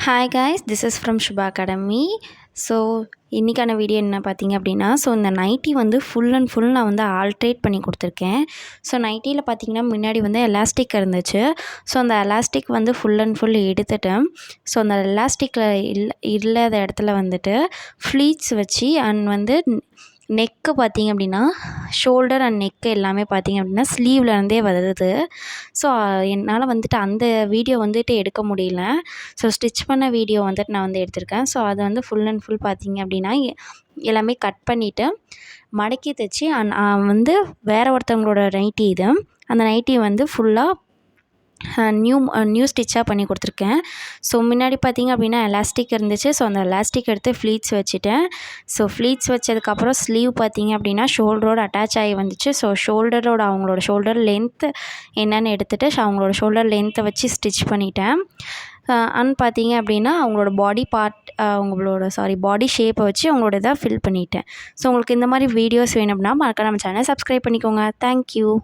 Hi guys, this is from Subha academy. So இன்றைக்கான video என்ன பார்த்தீங்க அப்படின்னா, இந்த நைட்டி ஃபுல் அண்ட் ஃபுல் நான் ஆல்ட்ரேட் பண்ணி கொடுத்துருக்கேன். ஸோ நைட்டியில் பார்த்தீங்கன்னா முன்னாடி எலாஸ்டிக் இருந்துச்சு. ஸோ அந்த எலாஸ்டிக் ஃபுல் அண்ட் ஃபுல் எடுத்துட்டேன். ஸோ அந்த எலாஸ்டிக்கில் இல்லாத இடத்துல ஃப்ளீட்ஸ் வச்சு அண்ட் நெக்கு பார்த்திங்க அப்படின்னா ஷோல்டர் அண்ட் நெக்கு எல்லாமே பார்த்திங்க அப்படின்னா ஸ்லீவ்லேருந்தே வருது. ஸோ என்னால் அந்த வீடியோ எடுக்க முடியல. ஸோ ஸ்டிச் பண்ண வீடியோ நான் எடுத்திருக்கேன். ஸோ அது ஃபுல் அண்ட் ஃபுல் பார்த்திங்க அப்படின்னா எல்லாமே கட் பண்ணிவிட்டு மடக்கி தைச்சி வேறு ஒருத்தவங்களோட நைட்டி இது. அந்த நைட்டி ஃபுல்லாக நியூ ஸ்டிச்சாக பண்ணி கொடுத்துருக்கேன். ஸோ முன்னாடி பார்த்திங்க அப்படின்னா எலாஸ்டிக் இருந்துச்சு. ஸோ அந்த எலாஸ்டிக் எடுத்து ஃப்ளீட்ஸ் வச்சுட்டேன். ஸோ ஃப்ளீட்ஸ் வச்சதுக்கப்புறம் ஸ்லீவ் பார்த்திங்க அப்படின்னா ஷோல்டரோடு அட்டாச் ஆகி வந்துச்சு. ஸோ அவங்களோட ஷோல்டர் லென்த்து என்னென்னு எடுத்துகிட்டு அவங்களோட ஷோல்டர் லென்த்தை வச்சு ஸ்டிச் பண்ணிட்டேன். அண்ட் பார்த்திங்க அப்படின்னா அவங்களோட பாடி ஷேப்பை வச்சு அவங்களோட இதை ஃபில் பண்ணிட்டேன். ஸோ உங்களுக்கு இந்த மாதிரி வீடியோஸ் வேணும் அப்படின்னா மறக்காம நம்ம சேனலை சப்ஸ்கிரைப் பண்ணிக்கோங்க. தேங்க்யூ.